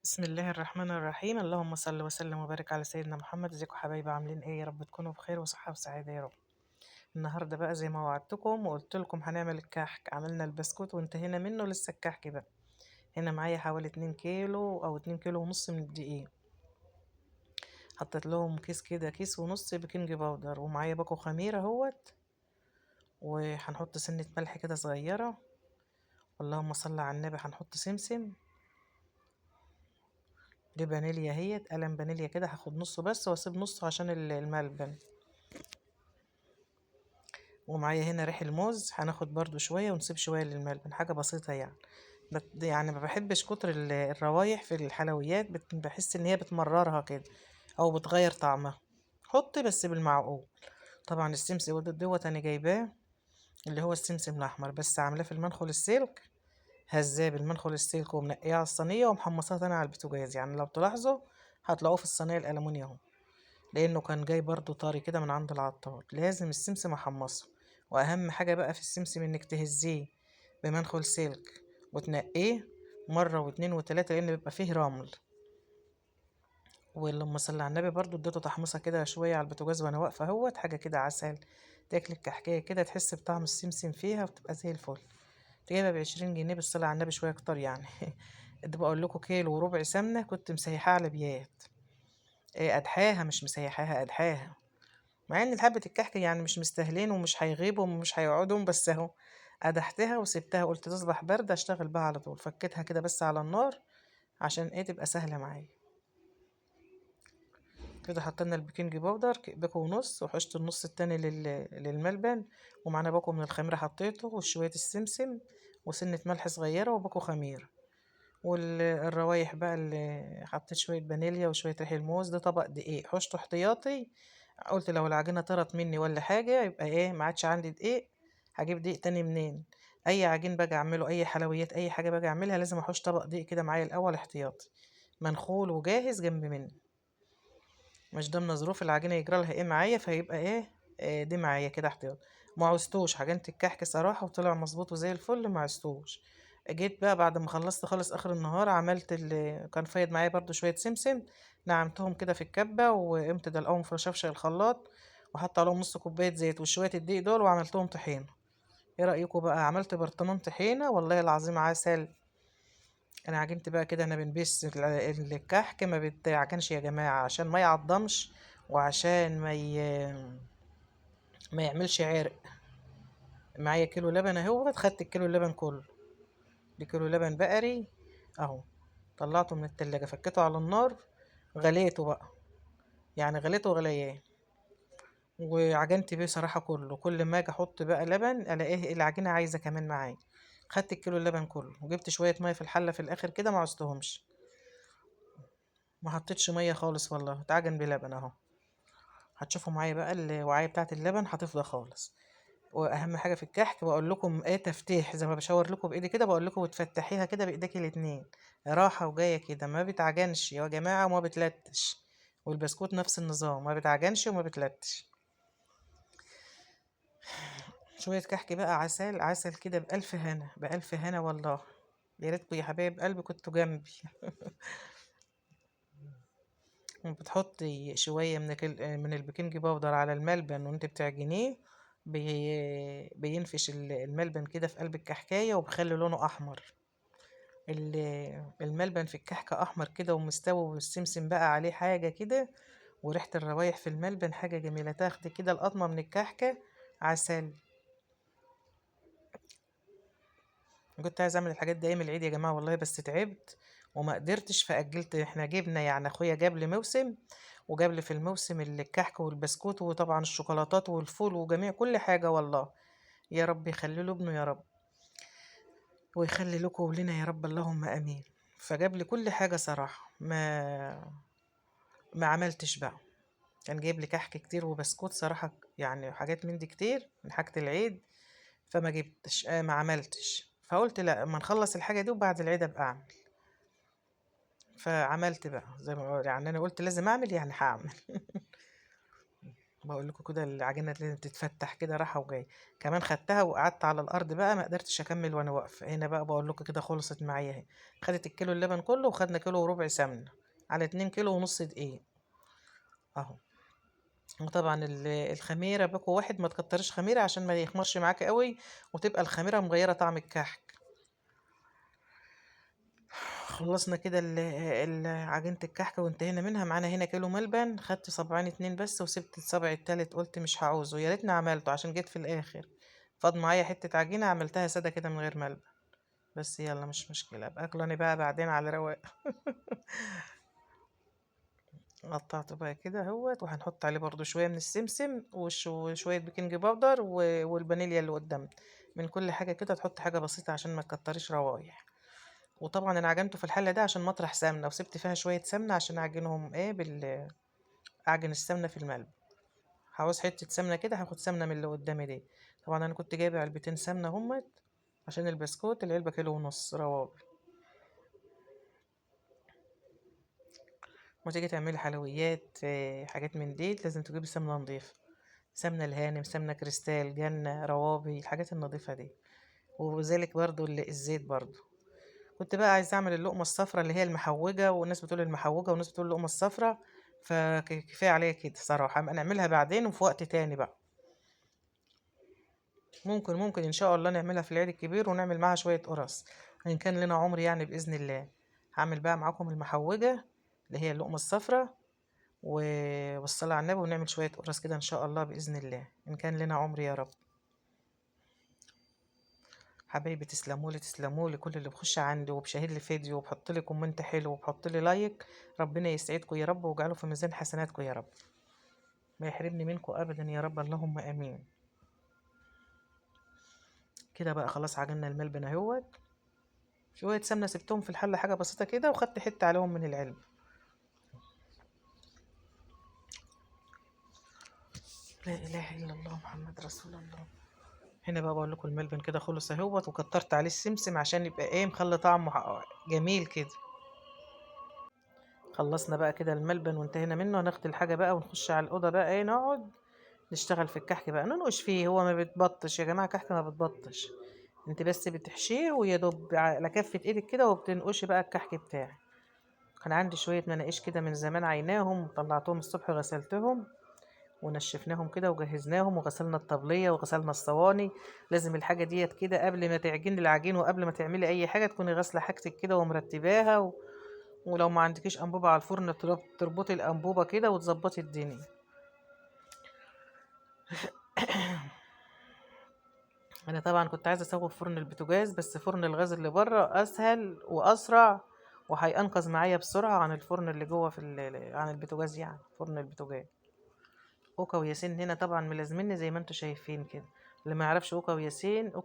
بسم الله الرحمن الرحيم. اللهم صل وسلم وبارك على سيدنا محمد. ازيكم حبايبي؟ عاملين ايه؟ يا رب تكونوا بخير وصحة وسعادة يا رب. النهارده بقى زي ما وعدتكم وقلت لكم هنعمل الكحك. عملنا البسكوت وانتهينا منه، لسه الكحك بقى. هنا معايا حوالي 2 كيلو او 2 كيلو ونص من الدقيق. حطيت لهم كيس كده، كيس ونص بيكنج باودر، ومعايا باكو خميرة اهوت. وهنحط سنة ملح كده صغيرة. اللهم صل على النبي. هنحط سمسم. دي فانيليا اهيت، قلم فانيليا كده، هاخد نصه بس واسيب نصه عشان الملبن. ومعايا هنا ريح الموز، هناخد برضو شوية ونسيب شوية للملبن، حاجة بسيطة يعني. يعني ما بحبش كتر الروايح في الحلويات، بحس ان هي بتمررها كده او بتغير طعمها. حطي بس بالمعقول. طبعا السمسم دوت انا جايباه، اللي هو السمسم الاحمر، بس عاملاه في المنخل السلك. هزاه بالمنخل السلك ومنقيه على الصينيه ومحمصاه تاني على البوتاجاز، يعني لو تلاحظوا هتلاقوه في الصينيه الالومنيوم. لانه كان جاي برضو طري كده من عند العطار. لازم السمسم احمصه. واهم حاجه بقى في السمسم انك تهزيه بمنخل سلك وتنقيه مره واتنين وتلاته، لان بيبقى فيه رمل. ولما صلي على النبي برضو اديته تحمصه كده شويه على البوتاجاز وانا واقفه اهوت، حاجه كده عسل. تاكل الكحكايه كده تحس بطعم السمسم فيها وتبقى زي الفل. تجيبها ب20 جنيه بالصلاة على النبي، شوية كتر يعني. ده بقول لكم كيلو وربع سمنة، كنت مسيحاها على بيات. إيه، أدحاها مش مسيحاها، أدحاها. مع ان حبة الكحك يعني مش مستاهلين ومش هيغيبوا ومش هيقعدوا، بس اهو. أدحتها وسبتها، قلت تصبح باردة اشتغل بها على طول، فكيتها كده بس على النار عشان ايه تبقى سهلة معايا. كده حطينا البيكنج باودر باكو ونص، وحشت النص التاني للملبن. ومعانا باكو من الخميرة حطيته، وشوية السمسم، وسنة ملح صغيرة، وباكو خميرة. والروايح بقى اللي حطيت شوية فانيليا وشوية ريح الموز. ده طبق دقيق حشته احتياطي. قلت لو العجينة طرت مني ولا حاجة يبقى ايه، ما عادش عندي دقيق. هجيب دقيق تاني منين؟ اي عجين باجي اعمله، اي حلويات، اي حاجة باجي اعملها، لازم احوش طبق دقيق كده معايا الاول احتياطي، منخول وجاهز جنب مني. مش ضمن ظروف العجينة يجرى لها ايه معايا، فيبقى ايه، دي معايا كده احتياطي. ما عوزتوش عجينة الكحك صراحة، وطلع مظبوط وزي الفل، ما عوزتوش. جيت بقى بعد ما خلصت خالص اخر النهار، عملت اللي كان فايض معايا برضو شوية سمسم. نعمتهم كده في الكبة، وقمت دلقهم في رشافش الخلاط، وحط عليهم نص كوباية زيت وشوية الدقيق دول، وعملتهم طحينة. ايه رأيكم بقى؟ عملت برطمان طحينة والله العظيم عسل. انا عجنت بقى كده، انا بنبش الكحك ما بتعجنش يا جماعه عشان ما يعضمش، وعشان ما يعملش عرق. معايا كيلو لبن اهو، خدت الكيلو اللبن كله. دي كيلو لبن بقري اهو. طلعته من التلاجة، فكيته على النار، غليته بقى، يعني غليته غليان. وعجنت بيه صراحة كله. كل ما اجي احط بقى لبن الاقيه العجينة عايزة كمان معايا. خدت الكيلو اللبن كله، وجبت شوية مية في الحلة في الاخر كده، ما عوزتهمش. ما حطيتش مية خالص والله، اتعجن بلبن اهو. هتشوفوا معايا بقى الوعايه بتاعه اللبن هتفضى خالص. واهم حاجه في الكحك بقول لكم ايه، تفتيح زي ما بشاور لكم بايدي كده، بقول لكم وتفتحيها كده بايديك الاتنين، راحه وجايه كده، ما بتعجنش يا جماعه وما بتلتش. والبسكوت نفس النظام، ما بتعجنش وما بتلتش. شويه كحك بقى عسل عسل كده، بألف هنا بألف هنا والله. يا ريتكم يا حبايب قلبي كنتوا جنبي. بتحطي شوية من البيكنج باودر على الملبن وانت بتعجنيه. بينفش الملبن كده في قلب الكحكاية، وبخلي لونه أحمر. الملبن في الكحكة أحمر كده ومستوي، والسمسم بقى عليه حاجة كده. وريحة الروايح في الملبن حاجة جميلة، تاخدي كده القطمة من الكحكة. عسل. كنت عايزة أعمل الحاجات دي أيام العيد يا جماعة والله، بس تعبت وما قدرتش فأجلت. احنا جبنا يعني، أخويا جاب لي موسم، وجاب لي في الموسم الكحك والبسكوت، وطبعا الشوكولاتات والفول وجميع كل حاجة والله. يا رب يخلي له ابنه يا رب، ويخلي لكم ولنا يا رب، اللهم امين. فجاب لي كل حاجة صراحة، ما عملتش بقى. كان جايب لي كحك كتير وبسكوت صراحة، يعني حاجات من دي كتير من حاجة العيد. فما جبتش، ما عملتش. فقلت لا، اما نخلص الحاجة دي وبعد العيد ابقى اعمل. فعملت بقى زي ما يعني انا قلت لازم اعمل، يعني هعمل. بقول لكم كده العجينه لازم تتفتح كده راحه وجايه. كمان خدتها وقعدت على الارض بقى، ما قدرتش اكمل وانا واقفه هنا بقى. بقول لكم كده خلصت معايا اهي. خدت الكيلو اللبن كله، وخدنا كيلو وربع سمنه على 2 كيلو ونص دقيق اهو. وطبعا الخميره باكو واحد، ما تكترش خميره عشان ما يخمرش معاك قوي وتبقى الخميره مغيره طعم الكحك. خلصنا كده عجينة الكحك وانتهينا منها. معانا هنا كيلو ملبن، خدت صبعين اتنين بس وسبت الصبع التالت، قلت مش هعوزه، يا ريتني عملته عشان جيت في الاخر فاض معايا حتة عجينة عملتها سادة كده من غير ملبن. بس يلا مش مشكلة، ابقى اكلاني بقى بعدين على رواق. قطعته بقى كده اهوت، وهنحط عليه برضو شوية من السمسم وشوية بيكنج باودر والفانيليا اللي قدام. من كل حاجة كده تحط حاجة بسيطة عشان ما تكتريش روايح. وطبعا انا عجنته في الحله ده عشان مطرح سمنه، وسبت فيها شويه سمنه عشان اعجنهم ايه اعجن السمنه في الملبن. عاوز حته سمنه كده هاخد سمنه من اللي قدامي دي. طبعا انا كنت جايبه علبتين سمنه همت عشان البسكوت، العلبه كيلو ونص روابي. وتيجي تعملي حلويات حاجات من دي لازم تجيبي سمنه نظيفه، سمنه الهانم، سمنه كريستال، جنه، روابي، الحاجات النظيفه دي. وذلك برضو الزيت برضو. كنت بقى عايزة أعمل اللقمة الصفرا اللي هي المحوجة، والناس بتقول المحوجة والناس بتقول اللقمة الصفرا. فكفاية عليا كده صراحة، أبقى نعملها بعدين وفي وقت تاني بقى. ممكن إن شاء الله نعملها في العيد الكبير ونعمل معاها شوية قرص إن كان لنا عمر يعني بإذن الله. هعمل بقى معاكم المحوجة اللي هي اللقمة الصفرا والصلاة على النبي، ونعمل شوية قرص كده إن شاء الله بإذن الله إن كان لنا عمر يا رب. حبايبي تسلمولي كل اللي بخش عندي وبشاهد لي فيديو وبحط لي كومنت حلو وبحط لي لايك. ربنا يسعدكم يا رب ويجعله في ميزان حسناتكم يا رب، ما يحرمني منكم ابدا يا رب، اللهم امين. كده بقى خلاص عجننا الملبن اهوت. شويه سمنه سبتهم في الحله حاجه بسيطه كده، وخدت حته عليهم من العلبه. لا اله الا الله محمد رسول الله. هنا بقى بقول لكم الملبن كده خلص اهوت، وكترت عليه السمسم عشان يبقى ايه مخلي طعمه جميل كده. خلصنا بقى كده الملبن وانتهينا منه، هناخد الحاجة بقى ونخش على الأوضة بقى ايه نقعد نشتغل في الكحك بقى، ننقش فيه. هو ما بتبطش يا جماعة، كحك ما بتبطش. انت بس بتحشيه ويا دوب على كفة ايدك كده وبتنقشي بقى الكحك بتاعك. كان عندي شوية مناقيش كده من زمان عيناهم، طلعتهم الصبح غسلتهم ونشفناهم كده وجهزناهم، وغسلنا الطبلية وغسلنا الصواني. لازم الحاجة ديت كده قبل ما تعجني العجين وقبل ما تعملي أي حاجة تكوني غاسلة حاجتك كده ومرتباها ولو ما عندكيش أنبوبة على الفرن تربطي الأنبوبة كده وتظبطي الدنيا. أنا طبعا كنت عايزة أسوي في فرن البوتاجاز، بس فرن الغاز اللي بره أسهل وأسرع وهينقذ معايا بسرعة عن الفرن اللي جوه عن البوتاجاز، يعني فرن البوتاجاز. اوكا وياسين هنا طبعا ملازمني زي ما انتوا شايفين كده. اللي ما يعرفش اوكا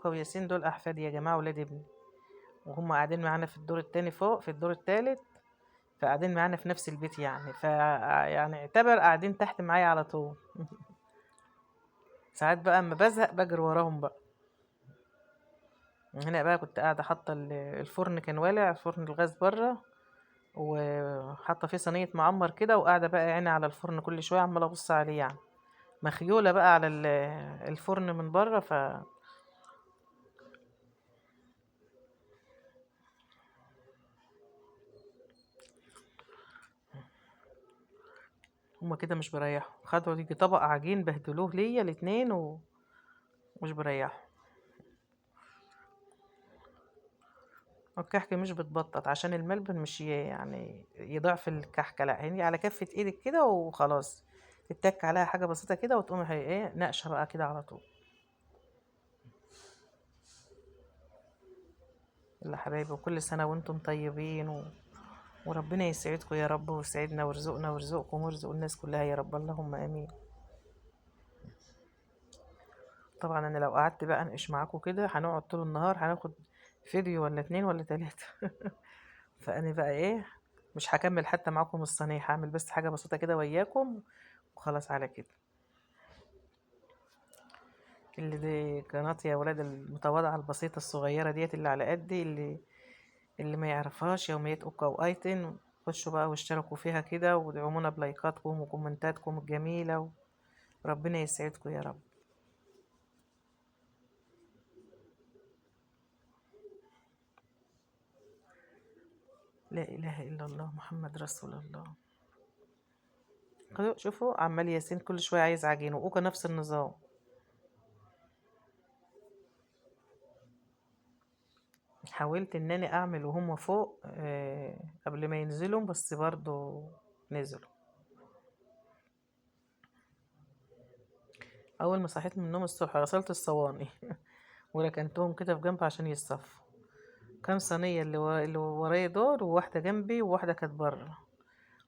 وياسين دول احفادي يا جماعه، ولاد ابني. وهم قاعدين معانا في الدور التاني فوق في الدور التالت، فقاعدين معانا في نفس البيت يعني، يعني اعتبر قاعدين تحت معايا على طول. ساعات بقى اما بزهق بجري وراهم بقى. هنا بقى كنت قاعده حاطه الفرن كان والع، فرن الغاز بره، وحاطه فيه صينيه معمر كده، وقاعده بقى عيني على الفرن كل شويه عماله ابص عليه يعني، مخيوله بقى على الفرن من بره. هما كده مش بريحوا، خدوا يجي طبق عجين بهدلوه ليا الاتنين ومش بريحوا. الكحكة مش بتبطط عشان الملبن مش يعني يضعف الكحكة، لا هي على كفة ايدك كده وخلاص. تتك عليها حاجة بسيطة كده وتقومي هي ايه ناقشة بقى كده على طول. يلا حبايبي، وكل سنة وانتم طيبين وربنا يسعدكم يا رب ويسعدنا ويرزقنا ويرزقكم ويرزق الناس كلها يا رب، اللهم امين. طبعا انا لو قعدت بقى انقش معاكم كده هنقعد طول النهار، هناخد فيديو ولا اتنين ولا تلاتة. فانا بقى ايه مش هكمل حتى معاكم الصينية، هعمل بس حاجة بسيطة كده وياكم وخلاص على كده. اللي دي قناة يا ولاد المتواضعة البسيطة الصغيرة ديت اللي على قدي، اللي ما يعرفهاش يوميات اوكا وايتن، خشوا بقى واشتركوا فيها كده وادعمونا بلايكاتكم وكومنتاتكم الجميلة ربنا يسعدكم يا رب. لا اله الا الله محمد رسول الله. شوفوا عمال ياسين كل شويه عايز عجينه، وأوكا نفس النظام. حاولت ان انا اعمل وهم فوق قبل ما ينزلوا، بس برضو نزلوا. اول ما صحيت من النوم الصبح غسلت الصواني وركنتهم كده في جنب عشان يتصفوا. كام صينيه اللي ورايا دور، وواحده جنبي وواحده كانت بره.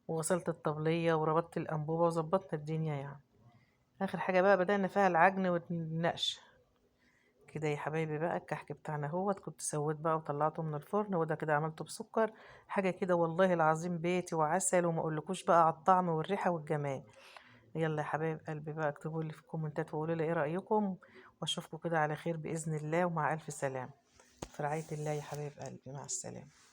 وغسلت الطبليه وربطت الانبوبه وظبطنا الدنيا يعني. اخر حاجه بقى بدأنا فيها العجن والنقش. كده يا حبايبي بقى الكحك بتاعنا اهوت، كنت سويت بقى وطلعته من الفرن، وده كده عملته بسكر. حاجه كده والله العظيم بيتي وعسل، وما اقولكوش بقى على الطعم والريحه والجمال. يلا يا حبايب قلبي بقى، اكتبوا لي في الكومنتات وقولوا لي ايه رايكم. واشوفكم كده على خير باذن الله، ومع الف سلامه. في رعايه الله يا حبايب قلبي، مع السلامه.